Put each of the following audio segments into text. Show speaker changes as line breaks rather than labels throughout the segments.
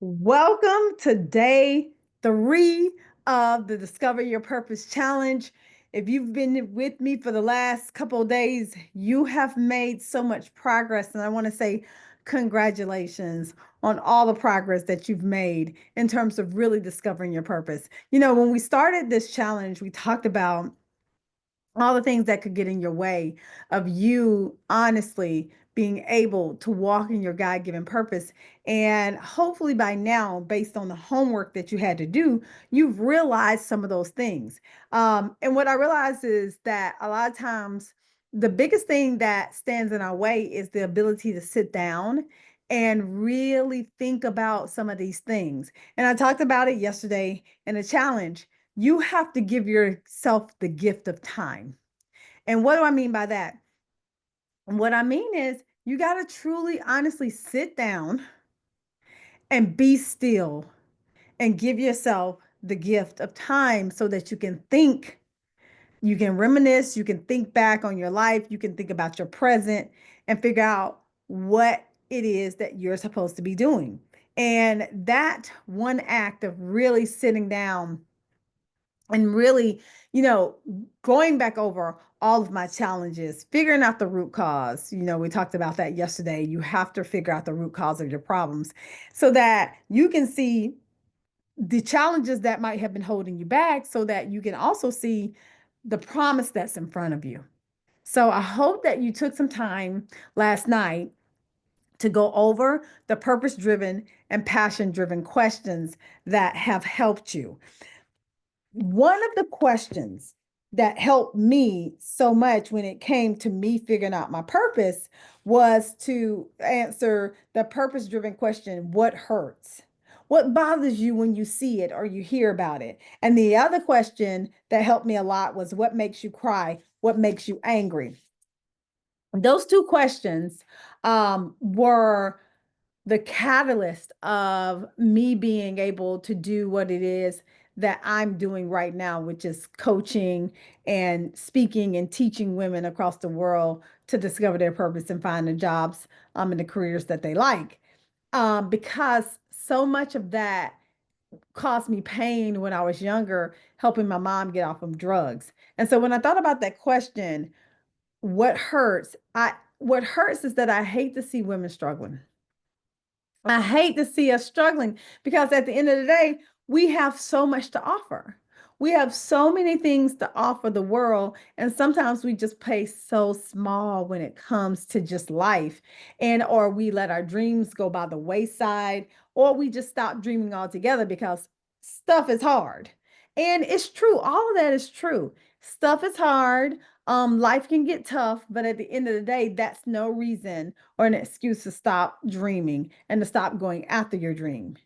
Welcome to day 3 of the Discover Your Purpose Challenge. If you've been with me for the last couple of days, you have made so much progress. And I want to say congratulations on all the progress that you've made in terms of really discovering your purpose. When we started this challenge, we talked about all the things that could get in your way of you honestly being able to walk in your God-given purpose. And hopefully by now, based on the homework that you had to do, you've realized some of those things. And what I realized is that a lot of times the biggest thing that stands in our way is the ability to sit down and really think about some of these things. And I talked about it yesterday in a challenge. You have to give yourself the gift of time. And what do I mean by that? What I mean is you got to truly, honestly sit down and be still and give yourself the gift of time so that you can think, you can reminisce, you can think back on your life, you can think about your present and figure out what it is that you're supposed to be doing. And that one act of really sitting down and really, going back over all of my challenges, figuring out the root cause. We talked about that yesterday. You have to figure out the root cause of your problems so that you can see the challenges that might have been holding you back, so that you can also see the promise that's in front of you. So I hope that you took some time last night to go over the purpose driven and passion driven questions that have helped you. One of the questions that helped me so much when it came to me figuring out my purpose was to answer the purpose driven question: what hurts? What bothers you when you see it or you hear about it? And the other question that helped me a lot was: what makes you cry? What makes you angry? Those two questions were the catalyst of me being able to do what it is that I'm doing right now, which is coaching and speaking and teaching women across the world to discover their purpose and find the jobs in the careers that they like. Because so much of that caused me pain when I was younger, helping my mom get off of drugs. And so when I thought about that question, what hurts is that I hate to see women struggling. I hate to see us struggling because at the end of the day, we have so much to offer. We have so many things to offer the world. And sometimes we just play so small when it comes to just life. Or we let our dreams go by the wayside, or we just stop dreaming altogether because stuff is hard. And it's true. All of that is true. Stuff is hard. Life can get tough, but at the end of the day, that's no reason or an excuse to stop dreaming and to stop going after your dream.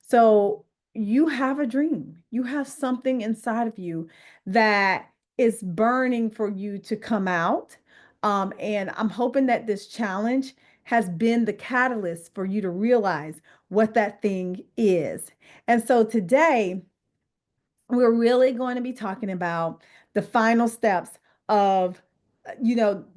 So you have a dream. You have something inside of you that is burning for you to come out. And I'm hoping that this challenge has been the catalyst for you to realize what that thing is. And so today, we're really going to be talking about the final steps of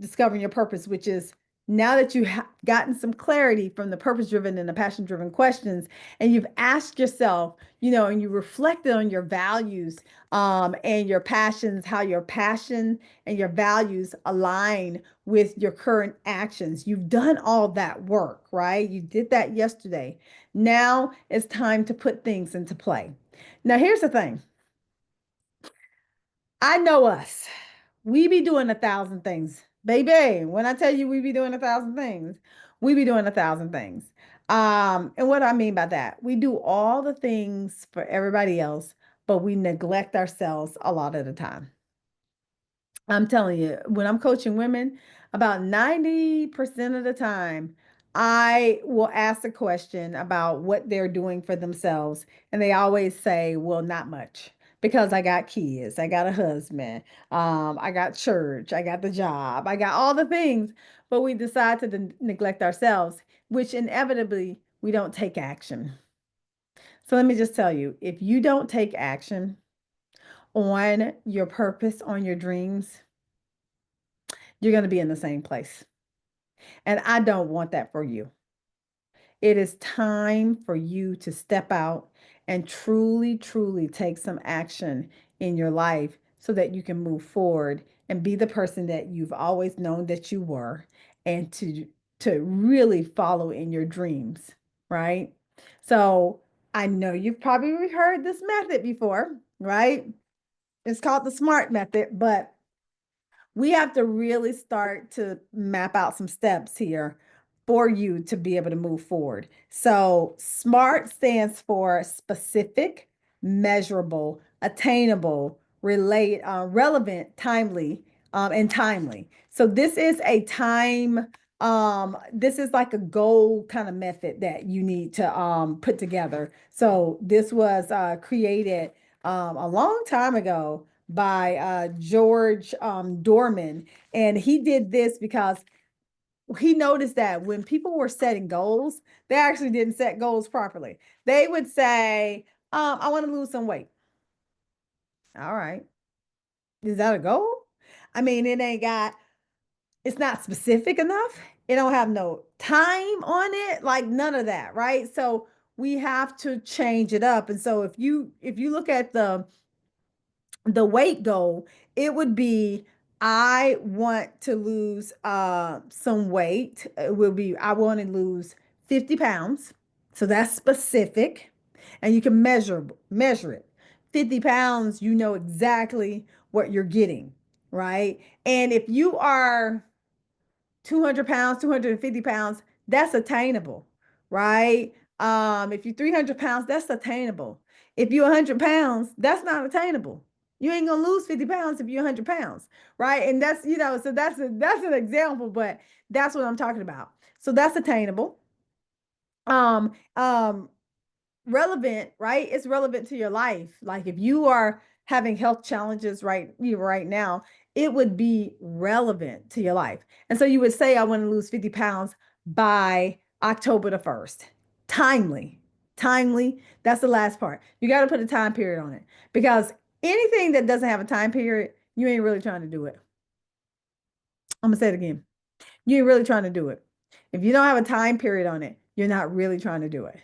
discovering your purpose, which is now that you have gotten some clarity from the purpose driven and the passion driven questions, and you've asked yourself, and you reflected on your values and your passions, how your passion and your values align with your current actions. You've done all that work, right? You did that yesterday. Now it's time to put things into play. Now, here's the thing. I know us. We be doing 1,000 things. Baby, when I tell you we be doing 1,000 things, we be doing 1,000 things. And what do I mean by that? We do all the things for everybody else, but we neglect ourselves a lot of the time. I'm telling you, when I'm coaching women, about 90% of the time, I will ask a question about what they're doing for themselves. And they always say, well, not much, because I got kids, I got a husband, I got church, I got the job, I got all the things. But we decide to neglect ourselves, which inevitably we don't take action. So let me just tell you, if you don't take action on your purpose, on your dreams, you're going to be in the same place. And I don't want that for you. It is time for you to step out and truly, truly take some action in your life so that you can move forward and be the person that you've always known that you were, and to really follow in your dreams, right? So I know you've probably heard this method before, right? It's called the SMART method, but we have to really start to map out some steps here for you to be able to move forward. So, SMART stands for specific, measurable, attainable, relevant, timely, and timely. So, this is a time. This is like a goal kind of method that you need to put together. So, this was created a long time ago by George Dorman. And he did this because he noticed that when people were setting goals, they actually didn't set goals properly. They would say, I want to lose some weight. All right. Is that a goal? I mean, it's not specific enough. It don't have no time on it, like none of that, right? So we have to change it up. And so if you look at the weight goal, it would be, I want to lose some weight. It will be, I want to lose 50 pounds. So that's specific. And you can measure it. 50 pounds, you know exactly what you're getting, right? And if you are 200 pounds, 250 pounds, that's attainable, right? If you're 300 pounds, that's attainable. If you're 100 pounds, that's not attainable. You ain't gonna lose 50 pounds if you're 100 pounds, right? And that's, so that's an example, but that's what I'm talking about. So that's attainable. Um, um, Relevant, right? It's relevant to your life. Like if you are having health challenges right now, it would be relevant to your life. And so you would say, I want to lose 50 pounds by October the 1st. Timely. Timely. That's the last part. You got to put a time period on it, because anything that doesn't have a time period, you ain't really trying to do it. I'm gonna say it again. You ain't really trying to do it. If you don't have a time period on it, you're not really trying to do it.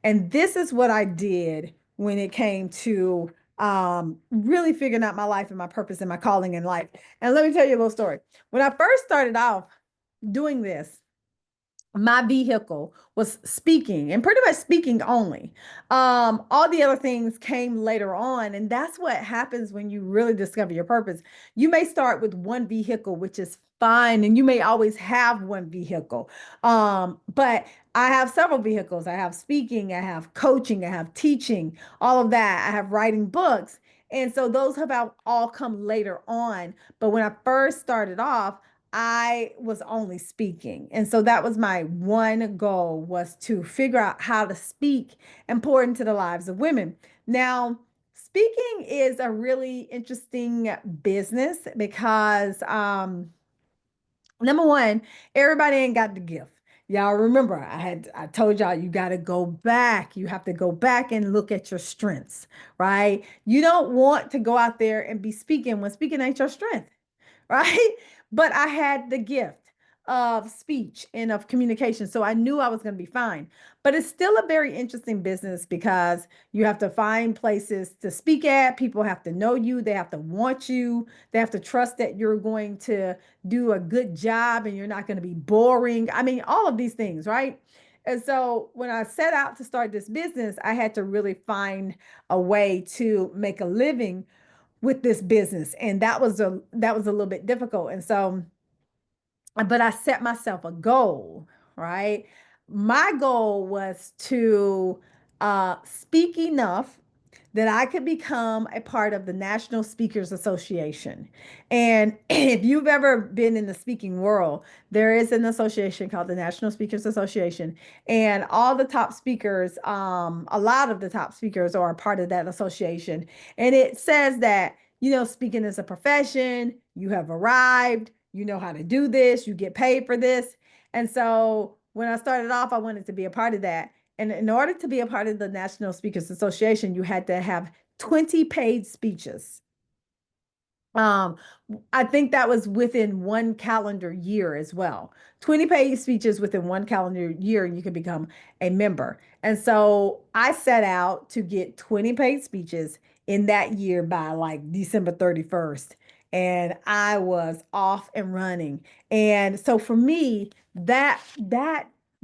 And this is what I did when it came to really figuring out my life and my purpose and my calling in life. And let me tell you a little story. When I first started off doing this, my vehicle was speaking, and pretty much speaking only. All the other things came later on, and that's what happens when you really discover your purpose. You may start with one vehicle, which is fine, and you may always have one vehicle. But I have several vehicles. I have speaking, I have coaching, I have teaching, all of that. I have writing books. And so those have all come later on. But when I first started off, I was only speaking. And so that was my one goal, was to figure out how to speak and pour into the lives of women. Now, speaking is a really interesting business because number one, everybody ain't got the gift. Y'all remember, I told y'all you got to go back. You have to go back and look at your strengths, right? You don't want to go out there and be speaking when speaking ain't your strength, right? But I had the gift of speech and of communication. So I knew I was going to be fine. But it's still a very interesting business because you have to find places to speak at. People have to know you. They have to want you. They have to trust that you're going to do a good job and you're not going to be boring. I mean, all of these things, right? And so when I set out to start this business, I had to really find a way to make a living with this business, and that was a little bit difficult. And so, but I set myself a goal, right? My goal was to speak enough that I could become a part of the National Speakers Association. And if you've ever been in the speaking world, there is an association called the National Speakers Association. And all the top speakers, a lot of the top speakers are a part of that association. And it says that, speaking is a profession, you have arrived, you know how to do this, you get paid for this. And so when I started off, I wanted to be a part of that. And in order to be a part of the National Speakers Association, you had to have 20 paid speeches. Um, I think that was within one calendar year as well. 20 paid speeches within one calendar year, and you can become a member. And so I set out to get 20 paid speeches in that year by like December 31st. And I was off and running. And so for me, that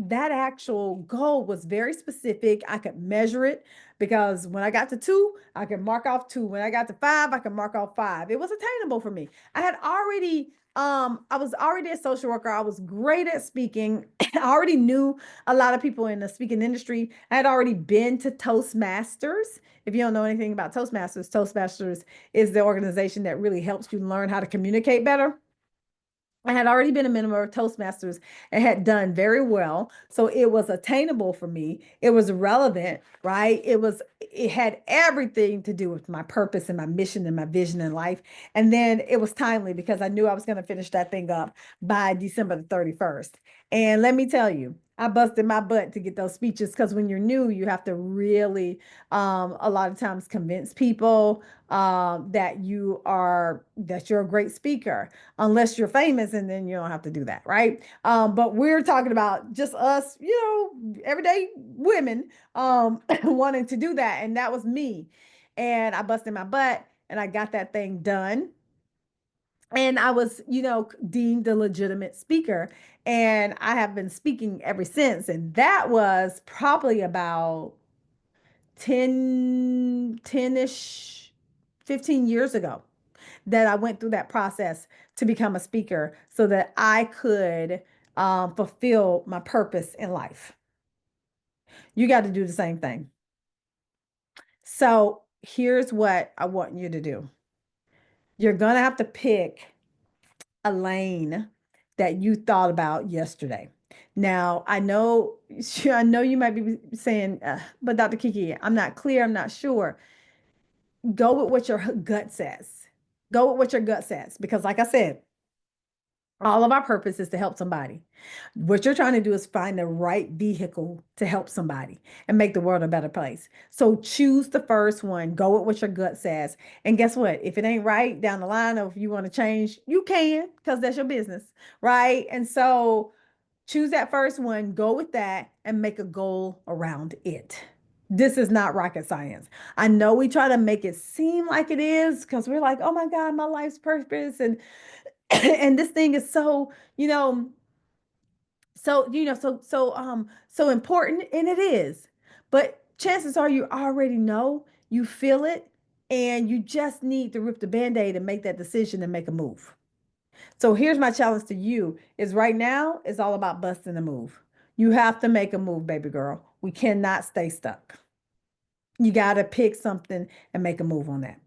actual goal was very specific. I could measure it because when I got to two, I could mark off two. When I got to five, I could mark off five. It was attainable for me. I was already a social worker. I was great at speaking. I already knew a lot of people in the speaking industry. I had already been to Toastmasters. If you don't know anything about Toastmasters, Toastmasters is the organization that really helps you learn how to communicate better. I had already been a member of Toastmasters and had done very well. So it was attainable for me. It was relevant, right? It had everything to do with my purpose and my mission and my vision in life. And then it was timely because I knew I was going to finish that thing up by December the 31st. And let me tell you, I busted my butt to get those speeches because when you're new, you have to really, a lot of times convince people that you're a great speaker unless you're famous and then you don't have to do that, right? But we're talking about just us, everyday women wanting to do that. And that was me. And I busted my butt and I got that thing done. And I was, deemed a legitimate speaker. And I have been speaking ever since. And that was probably about 10-ish, 15 years ago that I went through that process to become a speaker so that I could fulfill my purpose in life. You got to do the same thing. So here's what I want you to do. You're going to have to pick a lane that you thought about yesterday. Now, I know you might be saying, but Dr. Kiki, I'm not clear. I'm not sure. Go with what your gut says. Go with what your gut says. Because, like I said, all of our purpose is to help somebody. What you're trying to do is find the right vehicle to help somebody and make the world a better place. So choose the first one, go with what your gut says. And guess what? If it ain't right down the line, or if you want to change, you can, because that's your business, right? And so choose that first one, go with that, and make a goal around it. This is not rocket science. I know we try to make it seem like it is because we're like, oh my God, my life's purpose. And and this thing is so, so important, and it is. But chances are you already know, you feel it, and you just need to rip the band-aid and make that decision and make a move. So here's my challenge to you is right now it's all about busting a move. You have to make a move, baby girl. We cannot stay stuck. You got to pick something and make a move on that.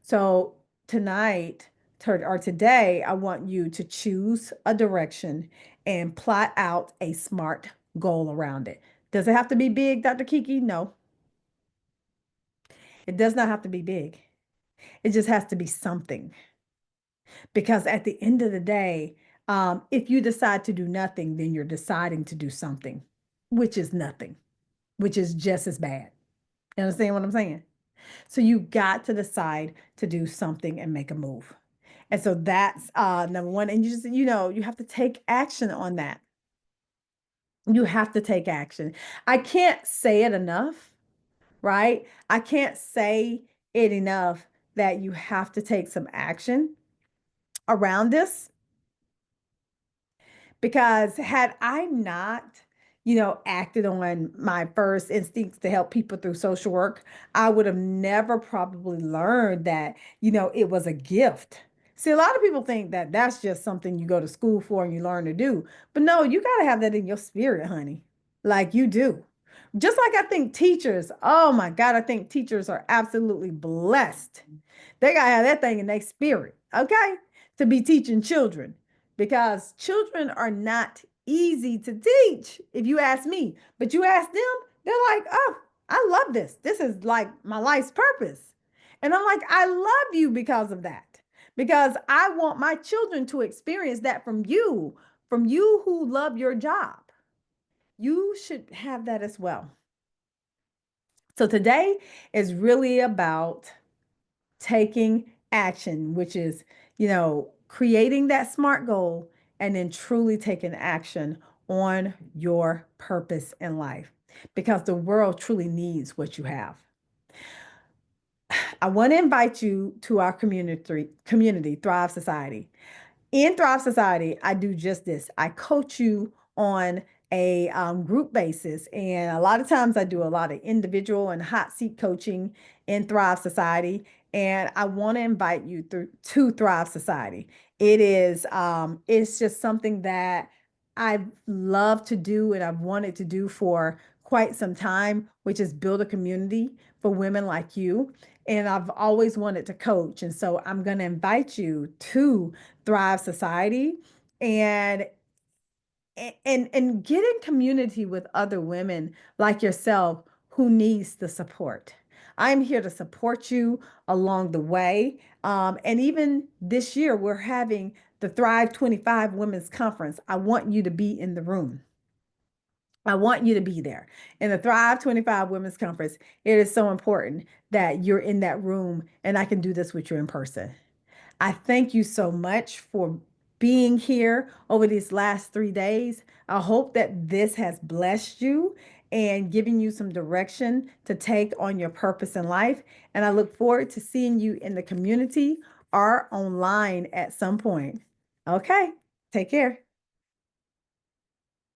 So tonight or today, I want you to choose a direction and plot out a smart goal around it. Does it have to be big, Dr. Kiki? No, it does not have to be big. It just has to be something. Because at the end of the day, if you decide to do nothing, then you're deciding to do something, which is nothing, which is just as bad. You understand what I'm saying? So you got to decide to do something and make a move. And so that's number one. And you have to take action on that. You have to take action. I can't say it enough, right? I can't say it enough that you have to take some action around this. Because had I not, acted on my first instincts to help people through social work, I would have never probably learned that, it was a gift. See, a lot of people think that that's just something you go to school for and you learn to do. But no, you got to have that in your spirit, honey. Like you do. Just like I think teachers, oh my God, I think teachers are absolutely blessed. They got to have that thing in their spirit, okay? To be teaching children because children are not easy to teach, if you ask me. But you ask them, they're like, oh, I love this. This is like my life's purpose. And I'm like, I love you because of that. Because I want my children to experience that from you who love your job. You should have that as well. So today is really about taking action, which is, creating that SMART goal and then truly taking action on your purpose in life because the world truly needs what you have. I want to invite you to our community, Thrive Society. In Thrive Society, I do just this. I coach you on a group basis. And a lot of times I do a lot of individual and hot seat coaching in Thrive Society. And I want to invite you to Thrive Society. It's just something that I love to do and I've wanted to do for quite some time, which is build a community for women like you. And I've always wanted to coach. And so I'm going to invite you to Thrive Society and and get in community with other women like yourself who needs the support. I'm here to support you along the way. And even this year, we're having the Thrive 25 Women's Conference. I want you to be in the room. I want you to be there in the Thrive 25 Women's Conference. It is so important that you're in that room and I can do this with you in person. I thank you so much for being here over these last 3 days. I hope that this has blessed you and given you some direction to take on your purpose in life. And I look forward to seeing you in the community or online at some point. Okay, take care.